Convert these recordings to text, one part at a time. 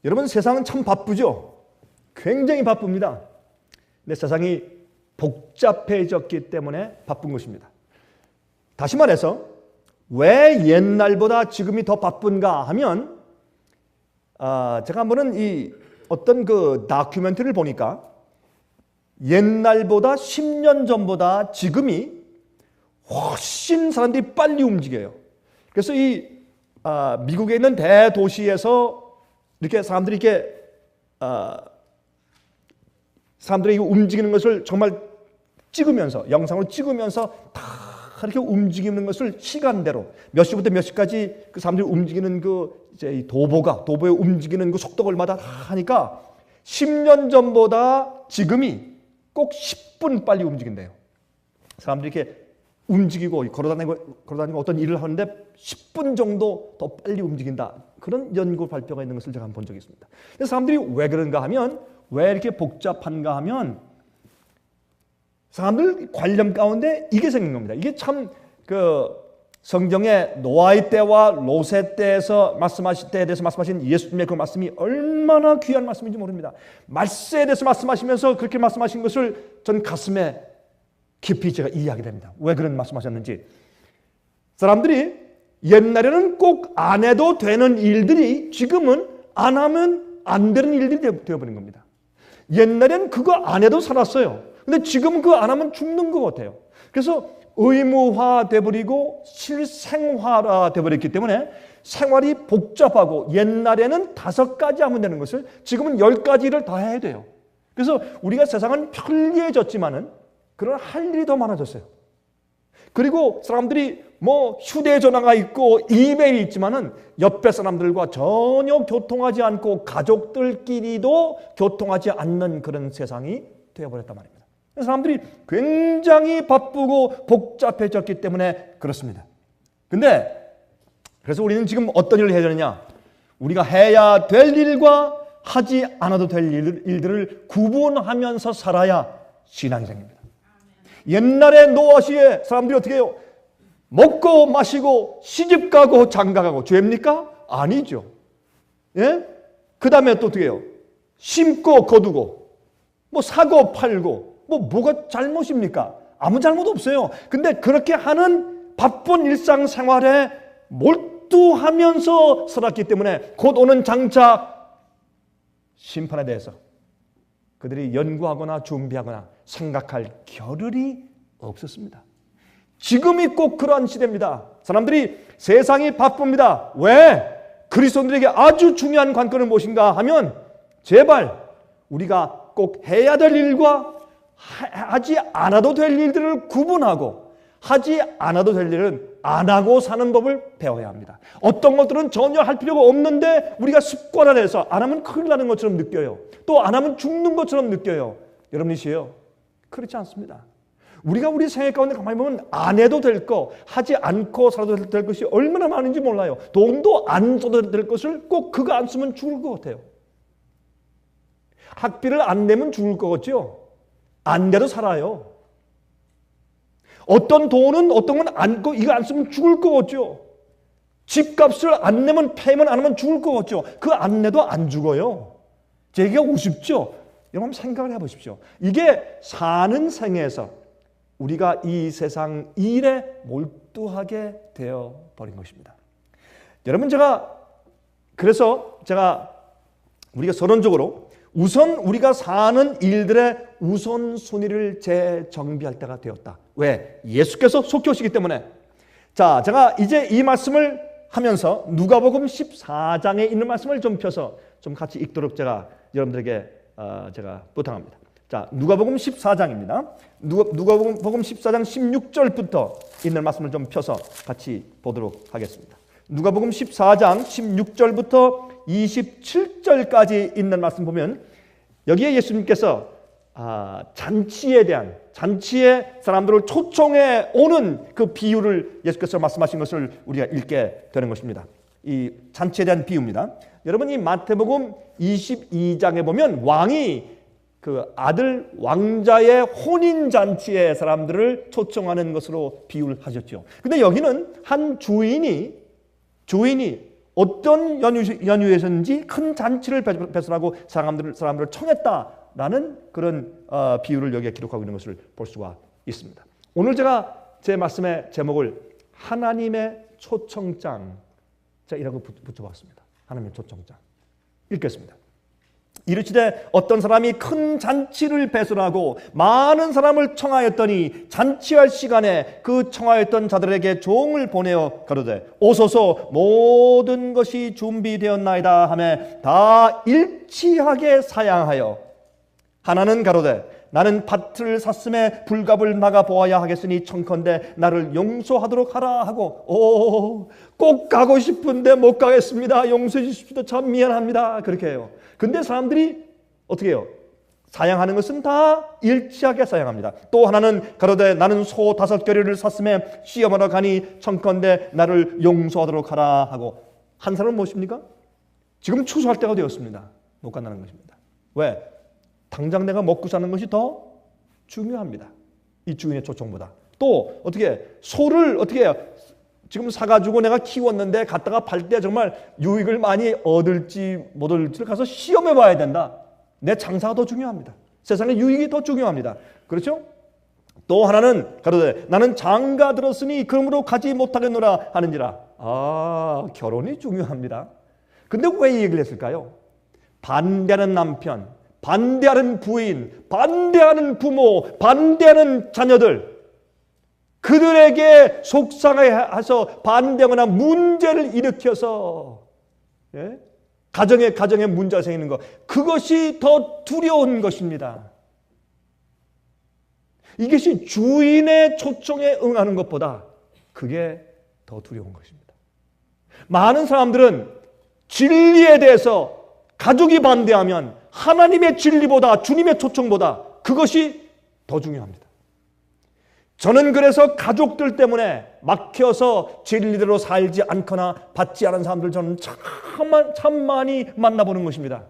여러분, 세상은 참 바쁘죠? 굉장히 바쁩니다. 근데 세상이 복잡해졌기 때문에 바쁜 것입니다. 다시 말해서 왜 옛날보다 지금이 더 바쁜가 하면 제가 한번은 어떤 그 다큐멘터리를 보니까 옛날보다 10년 전보다 지금이 훨씬 사람들이 빨리 움직여요. 그래서 미국에 있는 대도시에서 이렇게 사람들이 움직이는 것을 정말 찍으면서, 영상으로 찍으면서 다 이렇게 움직이는 것을 시간대로 몇 시부터 몇 시까지 그 사람들이 움직이는 이제 도보에 움직이는 그 속도가 얼마다 하니까 10년 전보다 지금이 꼭 10분 빨리 움직인대요. 사람들이 이렇게 움직이고 걸어다니고 어떤 일을 하는데 10분 정도 더 빨리 움직인다. 그런 연구 발표가 있는 것을 제가 한번 본 적이 있습니다. 그래서 사람들이 왜 그런가 하면, 왜 이렇게 복잡한가 하면 사람들 관념 가운데 이게 생긴 겁니다. 이게 참 성경의 노아의 때와 롯의 때에서 말씀하실 때에 대해서 말씀하신 예수님의 그 말씀이 얼마나 귀한 말씀인지 모릅니다. 말세에 대해서 말씀하시면서 그렇게 말씀하신 것을 전 가슴에 깊이 제가 이해하게 됩니다. 왜 그런 말씀하셨는지. 사람들이 옛날에는 꼭 안 해도 되는 일들이 지금은 안 하면 안 되는 일들이 되어버린 겁니다. 옛날에는 그거 안 해도 살았어요. 근데 지금은 그거 안 하면 죽는 것 같아요. 그래서 의무화 돼버리고 실생활화 돼버렸기 때문에 생활이 복잡하고, 옛날에는 5가지 하면 되는 것을 지금은 10가지를 다 해야 돼요. 그래서 우리가 세상은 편리해졌지만은 그러나 할 일이 더 많아졌어요. 그리고 사람들이 휴대전화가 있고 이메일이 있지만은 옆에 사람들과 전혀 교통하지 않고 가족들끼리도 교통하지 않는 그런 세상이 되어버렸단 말입니다. 사람들이 굉장히 바쁘고 복잡해졌기 때문에 그렇습니다. 근데 그래서 우리는 지금 어떤 일을 해야 되느냐? 우리가 해야 될 일과 하지 않아도 될 일들을 구분하면서 살아야 신앙이 생깁니다. 옛날에 노아 시에 사람들이 어떻게 해요? 먹고 마시고 시집가고 장가가고 죄입니까? 아니죠. 예? 그 다음에 또 어떻게 해요? 심고 거두고 사고 팔고 뭐가 잘못입니까? 아무 잘못 없어요. 근데 그렇게 하는 바쁜 일상생활에 몰두하면서 살았기 때문에 곧 오는 장차 심판에 대해서 그들이 연구하거나 준비하거나 생각할 겨를이 없었습니다. 지금이 꼭 그러한 시대입니다. 사람들이 세상이 바쁩니다. 왜? 그리스도인들에게 아주 중요한 관건은 무엇인가 하면, 제발 우리가 꼭 해야 될 일과 하지 않아도 될 일들을 구분하고, 하지 않아도 될 일은 안 하고 사는 법을 배워야 합니다. 어떤 것들은 전혀 할 필요가 없는데 우리가 습관화해서 안 하면 큰일 나는 것처럼 느껴요. 또 안 하면 죽는 것처럼 느껴요. 여러분이시요? 그렇지 않습니다. 우리가 우리 생애 가운데 가만히 보면 안 해도 될 거, 하지 않고 살아도 될 것이 얼마나 많은지 몰라요. 돈도 안 써도 될 것을 꼭 그거 안 쓰면 죽을 것 같아요. 학비를 안 내면 죽을 것 같죠? 안 내도 살아요. 어떤 돈은 어떤 건 안고 이거 안 쓰면 죽을 것 같죠? 집값을 안 내면, 페이먼트 안 하면 죽을 것 같죠? 그 안 내도 안 죽어요. 제 얘기가 우습죠? 여러분 생각을 해보십시오. 이게 사는 생에서 우리가 이 세상 일에 몰두하게 되어버린 것입니다. 여러분, 그래서 우리가 서론적으로 우선 우리가 사는 일들의 우선순위를 재정비할 때가 되었다. 왜? 예수께서 속히 오시기 때문에. 자, 제가 이제 이 말씀을 하면서 누가복음 14장에 있는 말씀을 좀 펴서 좀 같이 읽도록 제가 여러분들에게 제가 부탁합니다. 자, 누가복음 14장입니다. 누가복음 14장 16절부터 있는 말씀을 좀 펴서 같이 보도록 하겠습니다. 누가복음 14장 16절부터 27절까지 있는 말씀 보면 여기에 예수님께서 잔치에 사람들을 초청해 오는 그 비유를 예수께서 말씀하신 것을 우리가 읽게 되는 것입니다. 이 잔치에 대한 비유입니다. 여러분, 이 마태복음 22장에 보면 왕이 그 아들 왕자의 혼인 잔치에 사람들을 초청하는 것으로 비유를 하셨죠. 근데 여기는 한 주인이 어떤 연유에서인지 큰 잔치를 배설하고 사람들을 청했다라는 그런 비유를 여기에 기록하고 있는 것을 볼 수가 있습니다. 오늘 제가 제 말씀의 제목을 하나님의 초청장 이라고 붙여봤습니다. 하나님의 초청장. 읽겠습니다. 이르시되 어떤 사람이 큰 잔치를 배설하고 많은 사람을 청하였더니 잔치할 시간에 그 청하였던 자들에게 종을 보내어 가로되 오소서 모든 것이 준비되었나이다 하매 다 일치하게 사양하여 하나는 가로되 나는 밭을 샀음에 불갑을 나가 보아야 하겠으니 청컨대 나를 용서하도록 하라 하고 꼭 가고 싶은데 못 가겠습니다. 용서해 주십시오. 참 미안합니다. 그렇게 해요. 근데 사람들이 어떻게 해요? 사양하는 것은 다 일치하게 사양합니다. 또 하나는 가로되 나는 소 5겨레를 샀음에 시험하러 가니 청컨대 나를 용서하도록 하라 하고 한 사람은 무엇입니까? 지금 추수할 때가 되었습니다. 못 간다는 것입니다. 왜? 당장 내가 먹고 사는 것이 더 중요합니다. 이 주인의 초청보다. 또 어떻게 소를 어떻게 해요? 지금 사가지고 내가 키웠는데 갔다가 팔 때 정말 유익을 많이 얻을지 못 얻을지를 가서 시험해 봐야 된다. 내 장사가 더 중요합니다. 세상의 유익이 더 중요합니다. 그렇죠? 또 하나는 가로되 나는 장가 들었으니 그러므로 가지 못하겠노라 하는지라. 결혼이 중요합니다. 근데 왜 이 얘기를 했을까요? 반대하는 남편, 반대하는 부인, 반대하는 부모, 반대하는 자녀들, 그들에게 속상해해서 반대하거나 문제를 일으켜서 가정에 문제가 생기는 것, 그것이 더 두려운 것입니다. 이것이 주인의 초청에 응하는 것보다 그게 더 두려운 것입니다. 많은 사람들은 진리에 대해서 가족이 반대하면 하나님의 진리보다 주님의 초청보다 그것이 더 중요합니다. 저는 그래서 가족들 때문에 막혀서 진리대로 살지 않거나 받지 않은 사람들 저는 참 많이 만나보는 것입니다.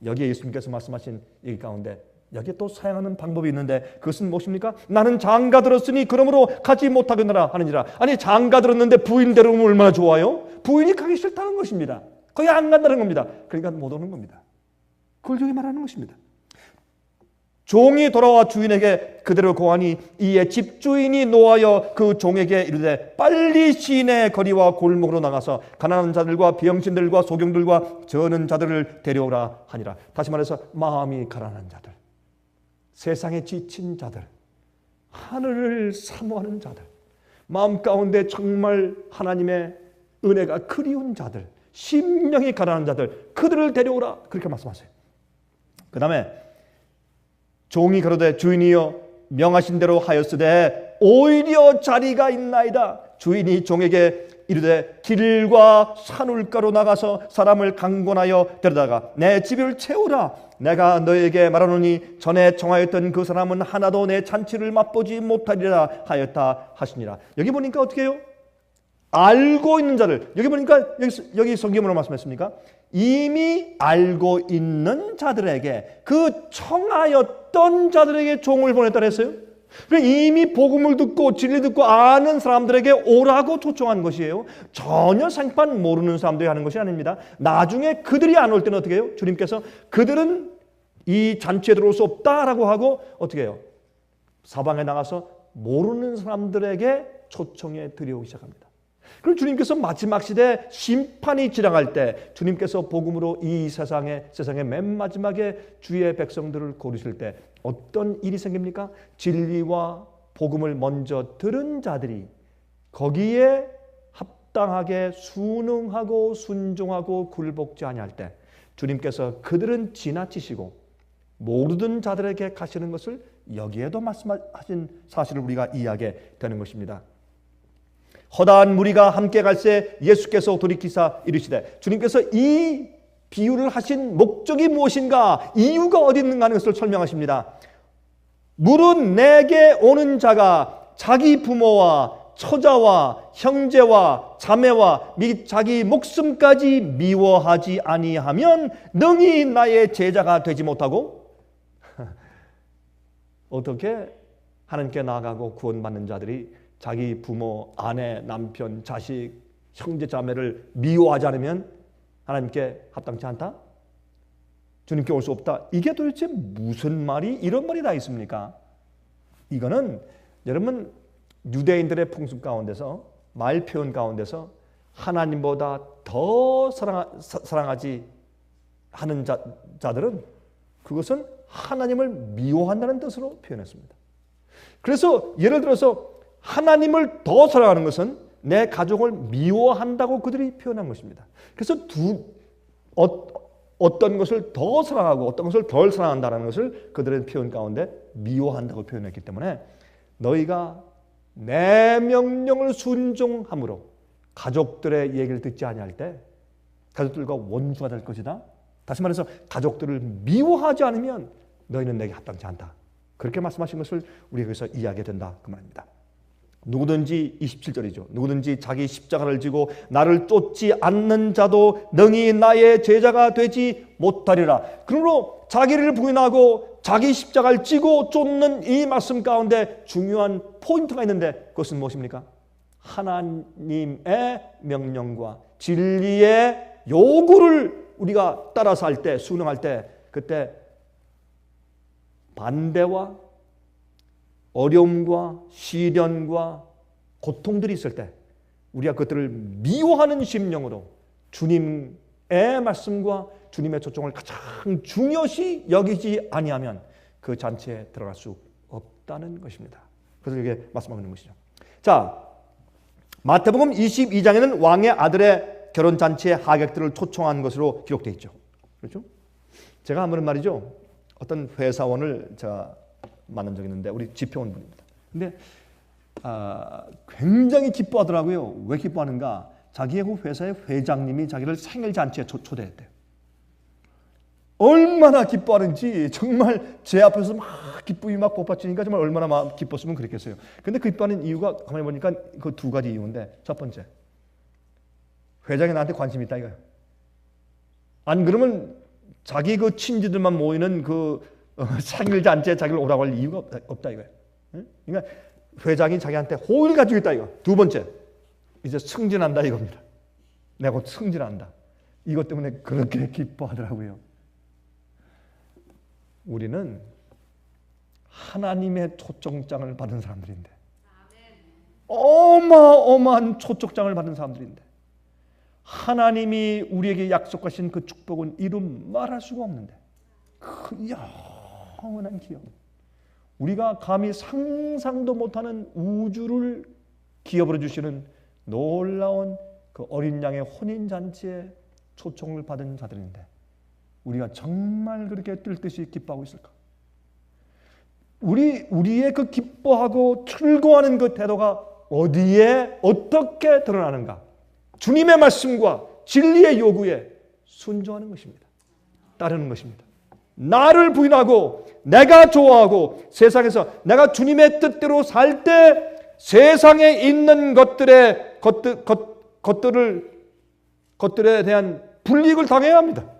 여기에 예수님께서 말씀하신 얘기 가운데 여기에 또 사용하는 방법이 있는데 그것은 무엇입니까? 나는 장가 들었으니 그러므로 가지 못하겠노라 하느니라. 아니 장가 들었는데 부인 데려오면 얼마나 좋아요? 부인이 가기 싫다는 것입니다. 거기 안 간다는 겁니다. 그러니까 못 오는 겁니다. 그걸 여기 말하는 것입니다. 종이 돌아와 주인에게 그대로 고하니 이에 집주인이 노하여 그 종에게 이르되 빨리 시내 거리와 골목으로 나가서 가난한 자들과 병신들과 소경들과 저는 자들을 데려오라 하니라. 다시 말해서 마음이 가난한 자들, 세상에 지친 자들, 하늘을 사모하는 자들, 마음 가운데 정말 하나님의 은혜가 그리운 자들, 심령이 가난한 자들, 그들을 데려오라 그렇게 말씀하세요. 그 다음에 종이 가로되 주인이여 명하신 대로 하였으되 오히려 자리가 있나이다. 주인이 종에게 이르되 길과 산울가로 나가서 사람을 강권하여 데려다가 내 집을 채우라. 내가 너에게 말하노니 전에 청하였던 그 사람은 하나도 내 잔치를 맛보지 못하리라 하였다 하시니라. 여기 보니까 어떻게 해요? 알고 있는 자들, 여기 보니까 여기 성경으로 말씀했습니까? 이미 알고 있는 자들에게, 그 청하였던 자들에게 종을 보냈다 그랬어요. 이미 복음을 듣고 진리 듣고 아는 사람들에게 오라고 초청한 것이에요. 전혀 생판 모르는 사람들이 하는 것이 아닙니다. 나중에 그들이 안 올 때는 어떻게 해요? 주님께서 그들은 이 잔치에 들어올 수 없다라고 하고 어떻게 해요? 사방에 나가서 모르는 사람들에게 초청해 드려오기 시작합니다. 그럼 주님께서 마지막 시대 심판이 지나갈 때 주님께서 복음으로 이 세상의 맨 마지막에 주의 백성들을 고르실 때 어떤 일이 생깁니까? 진리와 복음을 먼저 들은 자들이 거기에 합당하게 순응하고 순종하고 굴복지 아니할 때 주님께서 그들은 지나치시고 모르던 자들에게 가시는 것을 여기에도 말씀하신 사실을 우리가 이해하게 되는 것입니다. 허다한 무리가 함께 갈새 예수께서 돌이키사 이르시되, 주님께서 이 비유를 하신 목적이 무엇인가, 이유가 어디 있는가 하는 것을 설명하십니다. 물은 내게 오는 자가 자기 부모와 처자와 형제와 자매와 및 자기 목숨까지 미워하지 아니하면 능히 나의 제자가 되지 못하고 어떻게 하나님께 나아가고 구원받는 자들이 자기 부모, 아내, 남편, 자식 형제 자매를 미워하지 않으면 하나님께 합당치 않다? 주님께 올 수 없다? 이게 도대체 무슨 말이 이런 말이 다 있습니까? 이거는 여러분 유대인들의 풍습 가운데서 말 표현 가운데서 하나님보다 더 사랑하지 하는 자들은 그것은 하나님을 미워한다는 뜻으로 표현했습니다. 그래서 예를 들어서 하나님을 더 사랑하는 것은 내 가족을 미워한다고 그들이 표현한 것입니다. 그래서 어떤 것을 더 사랑하고 어떤 것을 덜 사랑한다는 것을 그들의 표현 가운데 미워한다고 표현했기 때문에 너희가 내 명령을 순종함으로 가족들의 얘기를 듣지 아니할 때 가족들과 원수가 될 것이다. 다시 말해서 가족들을 미워하지 않으면 너희는 내게 합당치 않다. 그렇게 말씀하신 것을 우리가 여기서 이해하게 된다 그 말입니다. 누구든지 27절이죠. 누구든지 자기 십자가를 지고 나를 쫓지 않는 자도 능히 나의 제자가 되지 못하리라. 그러므로 자기를 부인하고 자기 십자가를 지고 쫓는 이 말씀 가운데 중요한 포인트가 있는데 그것은 무엇입니까? 하나님의 명령과 진리의 요구를 우리가 따라서 할 때, 순응할 때 그때 반대와 어려움과 시련과 고통들이 있을 때 우리가 그것들을 미워하는 심령으로 주님의 말씀과 주님의 초청을 가장 중요시 여기지 아니하면 그 잔치에 들어갈 수 없다는 것입니다. 그래서 이게 말씀하고 있는 것이죠. 자, 마태복음 22장에는 왕의 아들의 결혼잔치에 하객들을 초청한 것으로 기록되어 있죠. 그렇죠? 제가 한 번은 말이죠. 어떤 회사원을 제가 만난 적이 있는데 우리 지평원 분입니다. 근데 굉장히 기뻐하더라고요. 왜 기뻐하는가? 자기의 그 회사의 회장님이 자기를 생일잔치에 초대했대요. 얼마나 기뻐하는지 정말 제 앞에서 막 기쁨이 막 폭발치니까 정말 얼마나 기뻤으면 그랬겠어요. 근데 그 기뻐하는 이유가 가만히 보니까 그 두 가지 이유인데 첫 번째, 회장이 나한테 관심이 있다 이거예요. 안 그러면 자기 그 친지들만 모이는 그 생일잔치에 자기를 오라고 할 이유가 없다 이거예요. 그러니까 회장이 자기한테 호의를 가지고 있다 이거. 두 번째, 이제 승진한다 이겁니다. 내가 곧 승진한다. 이것 때문에 그렇게 기뻐하더라고요. 우리는 하나님의 초청장을 받은 사람들인데, 어마어마한 초청장을 받은 사람들인데, 하나님이 우리에게 약속하신 그 축복은 이름 말할 수가 없는데, 그 영원한 기업, 우리가 감히 상상도 못하는 우주를 기업으로 주시는 놀라운 그 어린 양의 혼인잔치에 초청을 받은 자들인데 우리가 정말 그렇게 뜰 듯이 기뻐하고 있을까? 우리의 그 기뻐하고 즐거워하는 그 태도가 어디에 어떻게 드러나는가? 주님의 말씀과 진리의 요구에 순종하는 것입니다. 따르는 것입니다. 나를 부인하고 내가 좋아하고 세상에서 내가 주님의 뜻대로 살 때 세상에 있는 것들에 대한 불이익을 당해야 합니다.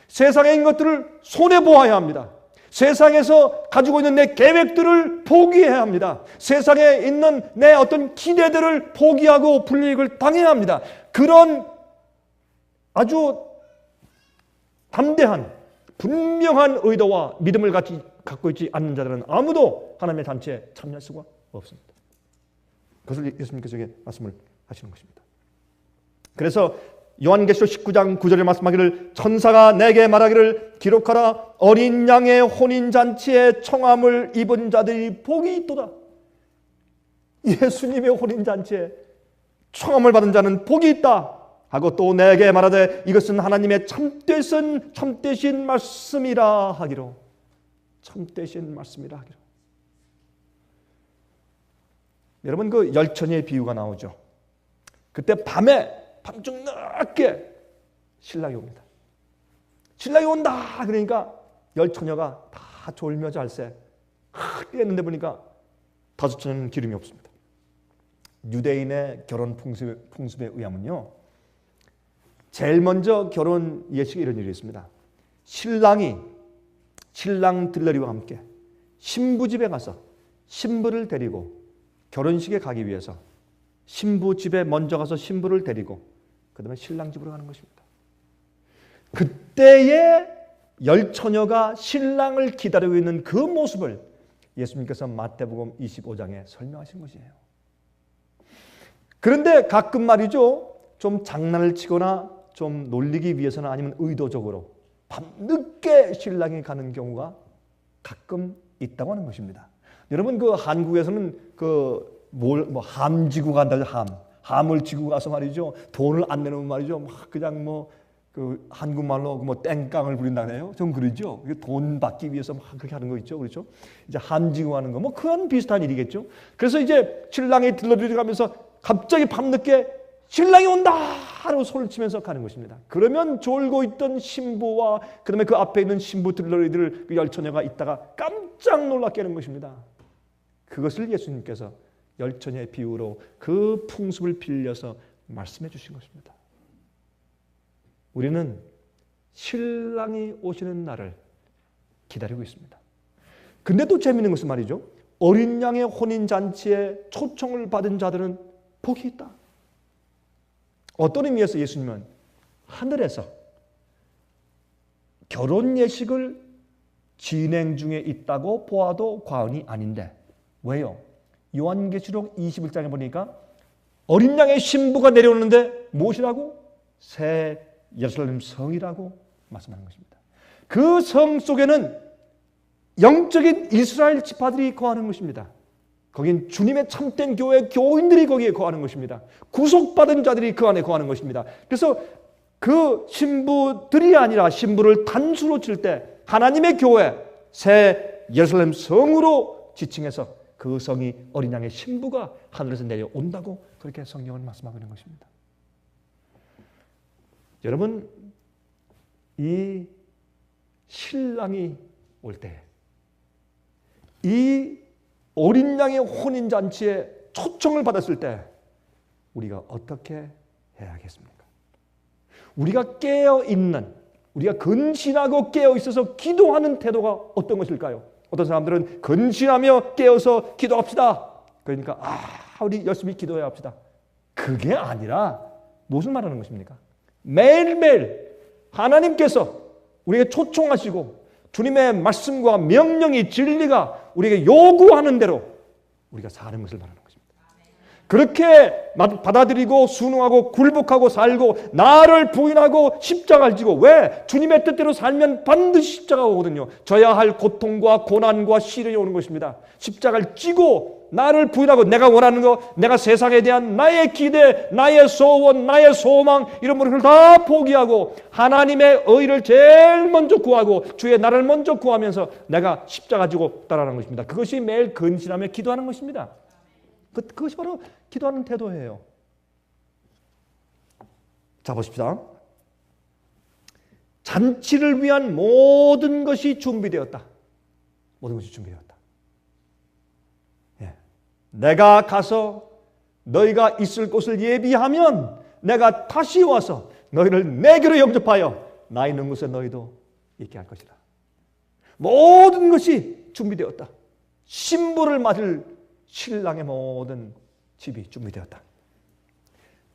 세상에 있는 것들을 손해보아야 합니다. 세상에서 가지고 있는 내 계획들을 포기해야 합니다. 세상에 있는 내 어떤 기대들을 포기하고 불이익을 당해야 합니다. 그런 아주 담대한 분명한 의도와 믿음을 갖고 있지 않는 자들은 아무도 하나님의 잔치에 참여할 수가 없습니다. 그것을 예수님께서 말씀을 하시는 것입니다. 그래서 요한계시록 19장 9절에 말씀하기를 천사가 내게 말하기를 기록하라 어린 양의 혼인잔치에 청함을 입은 자들이 복이 있도다. 예수님의 혼인잔치에 청함을 받은 자는 복이 있다 하고 또 내게 말하되 이것은 하나님의 참되신 말씀이라 하기로. 참되신 말씀이라 하기로. 여러분 그 열처녀의 비유가 나오죠. 그때 밤중 늦게 신랑이 옵니다. 신랑이 온다 그러니까 열처녀가 다 졸며 잘새 했는데 보니까 다섯 처녀는 기름이 없습니다. 유대인의 결혼 풍습에 의하면요, 제일 먼저 결혼 예식에 이런 일이 있습니다. 신랑 들러리와 함께 신부 집에 가서 신부를 데리고 결혼식에 가기 위해서 신부 집에 먼저 가서 신부를 데리고 그 다음에 신랑 집으로 가는 것입니다. 그때의 열처녀가 신랑을 기다리고 있는 그 모습을 예수님께서 마태복음 25장에 설명하신 것이에요. 그런데 가끔 말이죠, 좀 장난을 치거나 좀 놀리기 위해서나 아니면 의도적으로 밤늦게 신랑이 가는 경우가 가끔 있다고 하는 것입니다. 여러분, 그 한국에서는 함 지고 간다죠. 함을 지고 가서 말이죠, 돈을 안 내놓으면 말이죠, 막 그냥 한국말로 땡깡을 부린다 그래요. 좀 그러죠. 돈 받기 위해서 막 그렇게 하는 거 있죠. 그렇죠? 이제 함 지고 하는 거, 그건 비슷한 일이겠죠. 그래서 이제 신랑이 들러리가면서 갑자기 밤늦게 신랑이 온다! 하고 소리를 치면서 가는 것입니다. 그러면 졸고 있던 신부와 그 다음에 그 앞에 있는 신부 들러리들, 그 열처녀가 있다가 깜짝 놀랍게 하는 것입니다. 그것을 예수님께서 열처녀의 비유로 그 풍습을 빌려서 말씀해 주신 것입니다. 우리는 신랑이 오시는 날을 기다리고 있습니다. 근데 또 재미있는 것은 말이죠, 어린 양의 혼인잔치에 초청을 받은 자들은 복이 있다. 어떤 의미에서 예수님은 하늘에서 결혼 예식을 진행 중에 있다고 보아도 과언이 아닌데, 왜요? 요한계시록 21장에 보니까 어린 양의 신부가 내려오는데 무엇이라고? 새 예루살렘 성이라고 말씀하는 것입니다. 그 성 속에는 영적인 이스라엘 지파들이 거하는 것입니다. 거긴 주님의 참된 교회 교인들이 거기에 거하는 것입니다. 구속받은 자들이 그 안에 거하는 것입니다. 그래서 그 신부들이 아니라 신부를 단수로 칠 때 하나님의 교회, 새 예루살렘 성으로 지칭해서 그 성이 어린 양의 신부가 하늘에서 내려온다고 그렇게 성경은 말씀하고 있는 것입니다. 여러분, 이 신랑이 올 때, 이 어린 양의 혼인잔치에 초청을 받았을 때 우리가 어떻게 해야겠습니까? 우리가 깨어있는, 우리가 근신하고 깨어있어서 기도하는 태도가 어떤 것일까요? 어떤 사람들은 근신하며 깨어서 기도합시다. 그러니까 우리 열심히 기도해야 합시다. 그게 아니라 무엇을 말하는 것입니까? 매일매일 하나님께서 우리에게 초청하시고 주님의 말씀과 명령이, 진리가 우리에게 요구하는 대로 우리가 사는 것을 말하는 것입니다. 그렇게 받아들이고 순응하고 굴복하고 살고 나를 부인하고 십자가를 지고, 왜? 주님의 뜻대로 살면 반드시 십자가가 오거든요. 져야 할 고통과 고난과 시련이 오는 것입니다. 십자가를 지고 나를 부인하고 내가 원하는 것, 내가 세상에 대한 나의 기대, 나의 소원, 나의 소망, 이런 것을 다 포기하고 하나님의 의를 제일 먼저 구하고 주의 나라를 먼저 구하면서 내가 십자가 지고 따라가는 것입니다. 그것이 매일 근신하며 기도하는 것입니다. 그것이 바로 기도하는 태도예요. 자, 보십시다. 잔치를 위한 모든 것이 준비되었다. 모든 것이 준비되었다. 내가 가서 너희가 있을 곳을 예비하면 내가 다시 와서 너희를 내게로 영접하여 나 있는 곳에 너희도 있게 할 것이다. 모든 것이 준비되었다. 신부를 맞을 신랑의 모든 집이 준비되었다.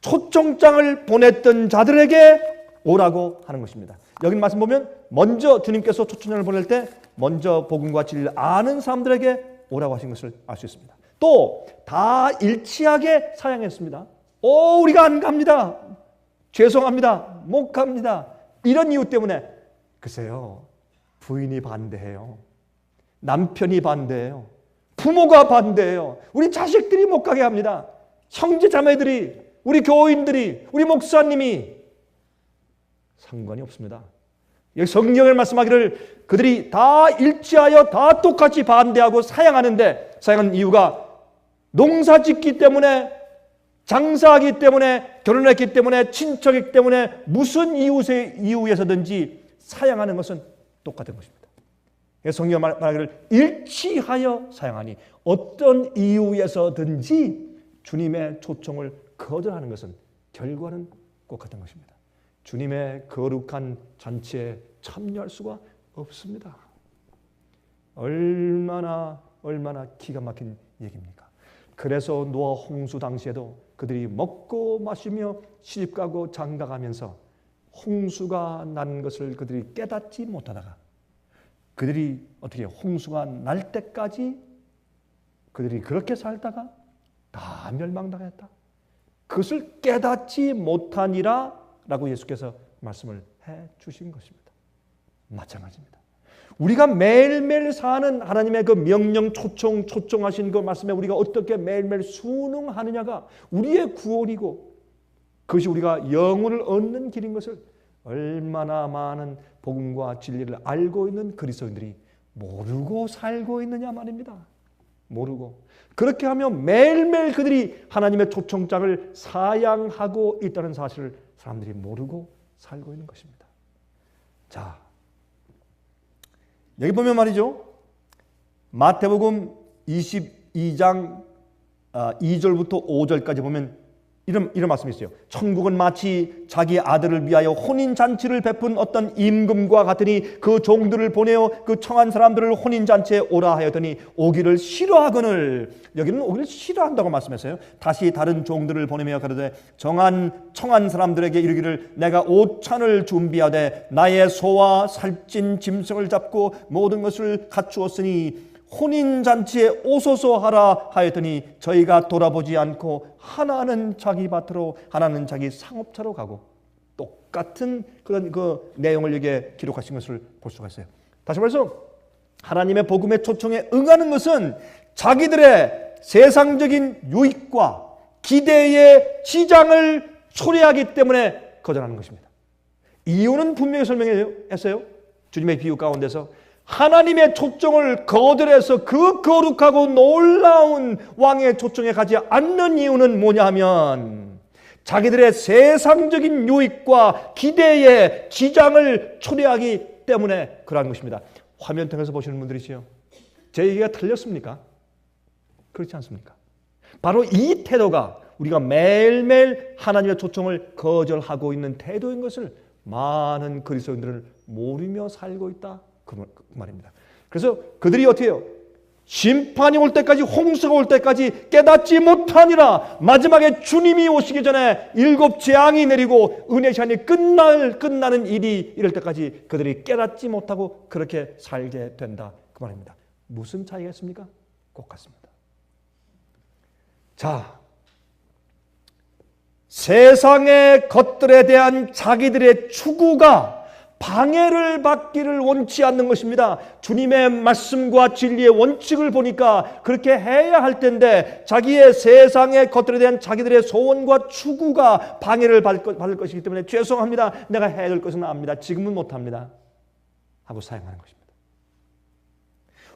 초청장을 보냈던 자들에게 오라고 하는 것입니다. 여기 말씀 보면 먼저 주님께서 초청장을 보낼 때 먼저 복음과 진리를 아는 사람들에게 오라고 하신 것을 알 수 있습니다. 또 다 일치하게 사양했습니다. 우리가 안 갑니다. 죄송합니다. 못 갑니다. 이런 이유 때문에 글쎄요, 부인이 반대해요. 남편이 반대해요. 부모가 반대해요. 우리 자식들이 못 가게 합니다. 형제 자매들이, 우리 교인들이, 우리 목사님이, 상관이 없습니다. 여기 성경을 말씀하기를 그들이 다 일치하여 다 똑같이 반대하고 사양하는데, 사양하는 이유가 농사 짓기 때문에, 장사하기 때문에, 결혼했기 때문에, 친척이기 때문에, 무슨 이유에서든지 사양하는 것은 똑같은 것입니다. 성경 말하기를 일치하여 사양하니, 어떤 이유에서든지 주님의 초청을 거절하는 것은 결과는 똑같은 것입니다. 주님의 거룩한 잔치에 참여할 수가 없습니다. 얼마나 기가 막힌 얘기입니까? 그래서 노아 홍수 당시에도 그들이 먹고 마시며 시집가고 장가가면서 홍수가 난 것을 그들이 깨닫지 못하다가 그들이 어떻게 홍수가 날 때까지 그들이 그렇게 살다가 다 멸망당했다. 그것을 깨닫지 못하니라 라고 예수께서 말씀을 해 주신 것입니다. 마찬가지입니다. 우리가 매일매일 사는 하나님의 그 명령 초청하신 그 말씀에 우리가 어떻게 매일매일 순응하느냐가 우리의 구원이고 그것이 우리가 영혼을 얻는 길인 것을 얼마나 많은 복음과 진리를 알고 있는 그리스도인들이 모르고 살고 있느냐 말입니다. 모르고. 그렇게 하면 매일매일 그들이 하나님의 초청장을 사양하고 있다는 사실을 사람들이 모르고 살고 있는 것입니다. 자, 여기 보면 말이죠. 마태복음 22장 2절부터 5절까지 보면 이런 말씀이 있어요. 천국은 마치 자기 아들을 위하여 혼인잔치를 베푼 어떤 임금과 같으니 그 종들을 보내어 그 청한 사람들을 혼인잔치에 오라 하였더니 오기를 싫어하거늘, 여기는 오기를 싫어한다고 말씀했어요. 다시 다른 종들을 보내며 가로되 청한 사람들에게 이르기를 내가 오찬을 준비하되 나의 소와 살찐 짐승을 잡고 모든 것을 갖추었으니 혼인잔치에 오소서 하라 하였더니 저희가 돌아보지 않고 하나는 자기 밭으로 하나는 자기 상업차로 가고, 똑같은 그런 그 내용을 여기에 기록하신 것을 볼 수가 있어요. 다시 말해서 하나님의 복음의 초청에 응하는 것은 자기들의 세상적인 유익과 기대의 지장을 초래하기 때문에 거절하는 것입니다. 이유는 분명히 설명했어요. 주님의 비유 가운데서 하나님의 초청을 거절해서 그 거룩하고 놀라운 왕의 초청에 가지 않는 이유는 뭐냐면 자기들의 세상적인 유익과 기대의 지장을 초래하기 때문에 그러한 것입니다. 화면 통해서 보시는 분들이시요, 제 얘기가 틀렸습니까? 그렇지 않습니까? 바로 이 태도가 우리가 매일매일 하나님의 초청을 거절하고 있는 태도인 것을 많은 그리스도인들은 모르며 살고 있다, 그 말입니다. 그래서 그들이 어떻게 해요? 심판이 올 때까지, 홍수가 올 때까지 깨닫지 못하니라. 마지막에 주님이 오시기 전에 7 재앙이 내리고 은혜 시간이 끝나는 일이 이럴 때까지 그들이 깨닫지 못하고 그렇게 살게 된다, 그 말입니다. 무슨 차이가 있습니까? 똑같습니다. 자, 세상의 것들에 대한 자기들의 추구가 방해를 받기를 원치 않는 것입니다. 주님의 말씀과 진리의 원칙을 보니까 그렇게 해야 할 텐데 자기의 세상의 것들에 대한 자기들의 소원과 추구가 방해를 받을 것이기 때문에 죄송합니다, 내가 해야 될 것은 압니다, 지금은 못합니다 하고 사용하는 것입니다.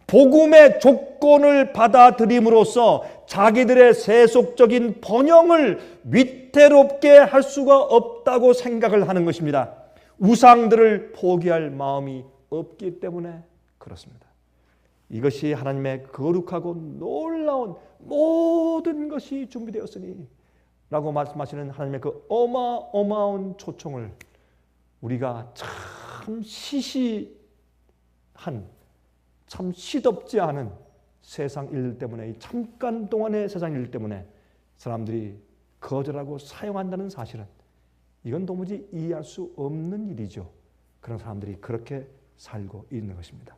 복음의 조건을 받아들임으로써 자기들의 세속적인 번영을 위태롭게 할 수가 없다고 생각을 하는 것입니다. 우상들을 포기할 마음이 없기 때문에 그렇습니다. 이것이 하나님의 거룩하고 놀라운 모든 것이 준비되었으니 라고 말씀하시는 하나님의 그 어마어마한 초청을 우리가 참 시시한, 참 시덥지 않은 세상 일 때문에, 잠깐 동안의 세상 일 때문에 사람들이 거절하고 사용한다는 사실은 이건 도무지 이해할 수 없는 일이죠. 그런 사람들이 그렇게 살고 있는 것입니다.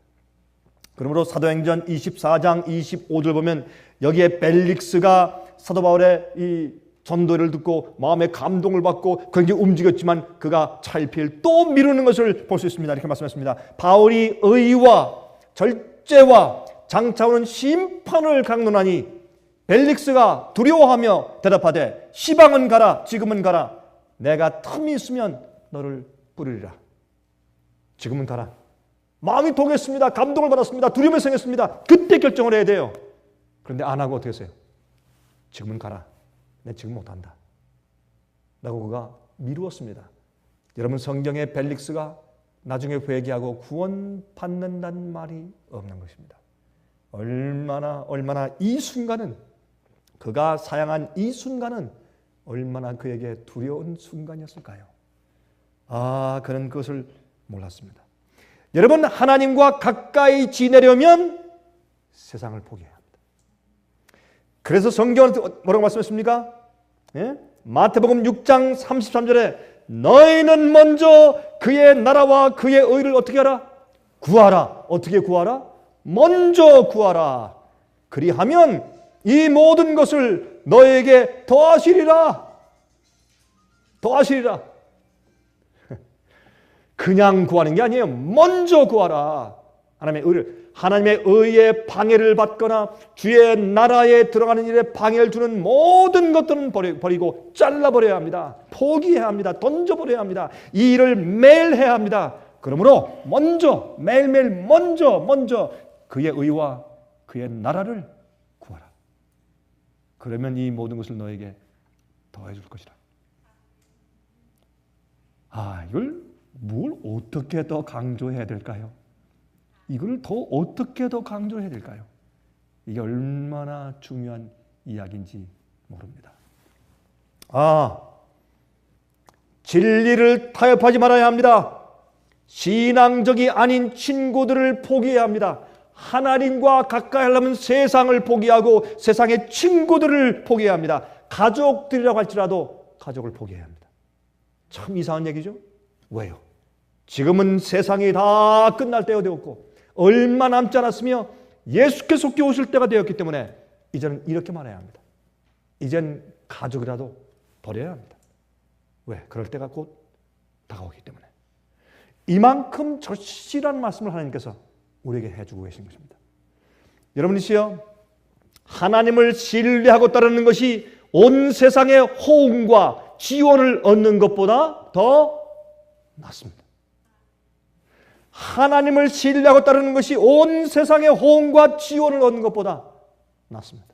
그러므로 사도행전 24장 25절 보면 여기에 벨릭스가 사도 바울의 이 전도를 듣고 마음의 감동을 받고 굉장히 움직였지만 그가 차일피일 또 미루는 것을 볼 수 있습니다. 이렇게 말씀했습니다. 바울이 의와 절제와 장차오는 심판을 강론하니 벨릭스가 두려워하며 대답하되 시방은 가라, 지금은 가라. 내가 틈이 있으면 너를 뿌리리라. 지금은 가라. 마음이 동했습니다. 감동을 받았습니다. 두려움이 생겼습니다. 그때 결정을 해야 돼요. 그런데 안 하고 어떻게 했어요? 지금은 가라. 내 지금 못한다 라고 그가 미루었습니다. 여러분, 성경에 벨릭스가 나중에 회개하고 구원받는다는 말이 없는 것입니다. 얼마나 이 순간은, 그가 사양한 이 순간은 얼마나 그에게 두려운 순간이었을까요? 그는 그것을 몰랐습니다. 여러분, 하나님과 가까이 지내려면 세상을 포기해야 합니다. 그래서 성경은 뭐라고 말씀했습니까? 예? 마태복음 6장 33절에 너희는 먼저 그의 나라와 그의 의를 어떻게 하라? 구하라. 어떻게 구하라? 먼저 구하라. 그리하면 이 모든 것을 너에게 더하시리라. 더하시리라. 그냥 구하는 게 아니에요. 먼저 구하라. 하나님의 의에 방해를 받거나 주의 나라에 들어가는 일에 방해를 주는 모든 것들은 버리고 잘라버려야 합니다. 포기해야 합니다. 던져버려야 합니다. 이 일을 매일 해야 합니다. 그러므로 먼저 매일매일 먼저 그의 의와 그의 나라를 구하라. 그러면 이 모든 것을 너에게 더해 줄 것이라. 이걸 뭘 어떻게 더 강조해야 될까요? 이걸 더 어떻게 더 강조해야 될까요? 이게 얼마나 중요한 이야기인지 모릅니다. 진리를 타협하지 말아야 합니다. 신앙적이 아닌 친구들을 포기해야 합니다. 하나님과 가까이 하려면 세상을 포기하고 세상의 친구들을 포기해야 합니다. 가족들이라고 할지라도 가족을 포기해야 합니다. 참 이상한 얘기죠? 왜요? 지금은 세상이 다 끝날 때가 되었고 얼마 남지 않았으며 예수께서 속히 오실 때가 되었기 때문에 이제는 이렇게 말해야 합니다. 이젠 가족이라도 버려야 합니다. 왜? 그럴 때가 곧 다가오기 때문에. 이만큼 절실한 말씀을 하나님께서 우리에게 해주고 계신 것입니다. 여러분이시여, 하나님을 신뢰하고 따르는 것이 온 세상의 호응과 지원을 얻는 것보다 더 낫습니다. 하나님을 신뢰하고 따르는 것이 온 세상의 호응과 지원을 얻는 것보다 낫습니다.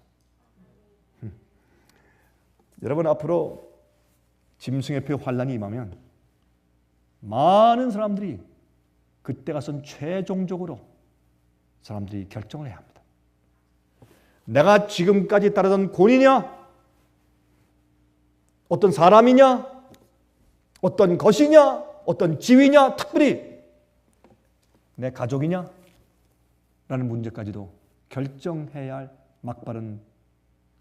여러분, 앞으로 짐승의 표 환란이 임하면 많은 사람들이 그때 가선 최종적으로 사람들이 결정을 해야 합니다. 내가 지금까지 따르던 권위냐? 어떤 사람이냐? 어떤 것이냐? 어떤 지위냐? 특별히 내 가족이냐? 라는 문제까지도 결정해야 할 막바른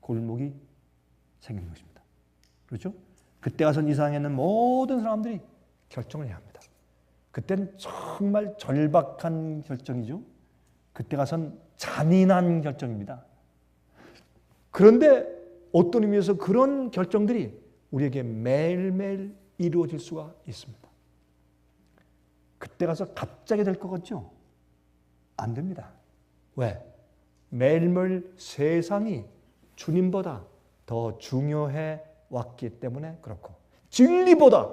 골목이 생기는 것입니다. 그렇죠? 그때 가선 이 세상에 있는 모든 사람들이 결정을 해야 합니다. 그때는 정말 절박한 결정이죠. 그때 가선 잔인한 결정입니다. 그런데 어떤 의미에서 그런 결정들이 우리에게 매일매일 이루어질 수가 있습니다. 그때 가서 갑자기 될 것 같죠? 안 됩니다. 왜? 매일매일 세상이 주님보다 더 중요해 왔기 때문에 그렇고, 진리보다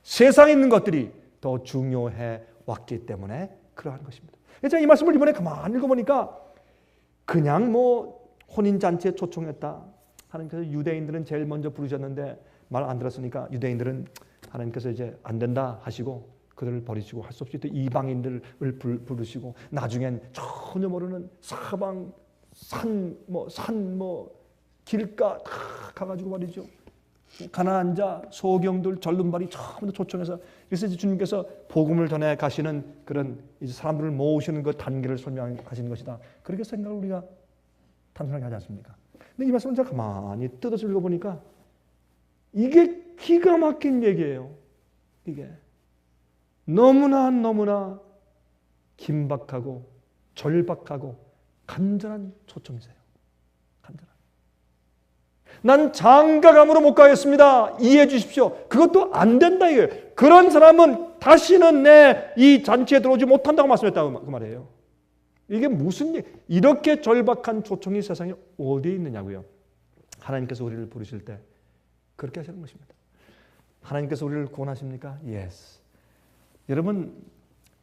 세상에 있는 것들이 더 중요해 왔기 때문에 그러한 것입니다. 제가 이 말씀을 이번에 가만히 읽어보니까 그냥 혼인잔치에 초청했다. 하나님께서 유대인들은 제일 먼저 부르셨는데 말 안 들었으니까 유대인들은 하나님께서 이제 안 된다 하시고 그들을 버리시고 할 수 없이 또 이방인들을 부르시고 나중엔 전혀 모르는 사방 산 길가 다 가가지고 말이죠. 가난한 자, 소경들, 절름발이 처음부터 초청해서, 그래서 이제 주님께서 복음을 전해 가시는 그런 이제 사람들을 모으시는 그 단계를 설명하시는 것이다. 그렇게 생각을 우리가 단순하게 하지 않습니까? 근데 이 말씀을 제가 가만히 뜯어서 읽어보니까 이게 기가 막힌 얘기예요. 이게 너무나 긴박하고 절박하고 간절한 초청이세요. 간절한. 난 장가감으로 못 가겠습니다. 이해해 주십시오. 그것도 안 된다 이거예요. 그런 사람은 다시는 내 이 잔치에 들어오지 못한다고 말씀했다고 그 말이에요. 이게 무슨 일? 이렇게 절박한 초청이 세상에 어디에 있느냐고요. 하나님께서 우리를 부르실 때 그렇게 하시는 것입니다. 하나님께서 우리를 구원하십니까? Yes. 여러분,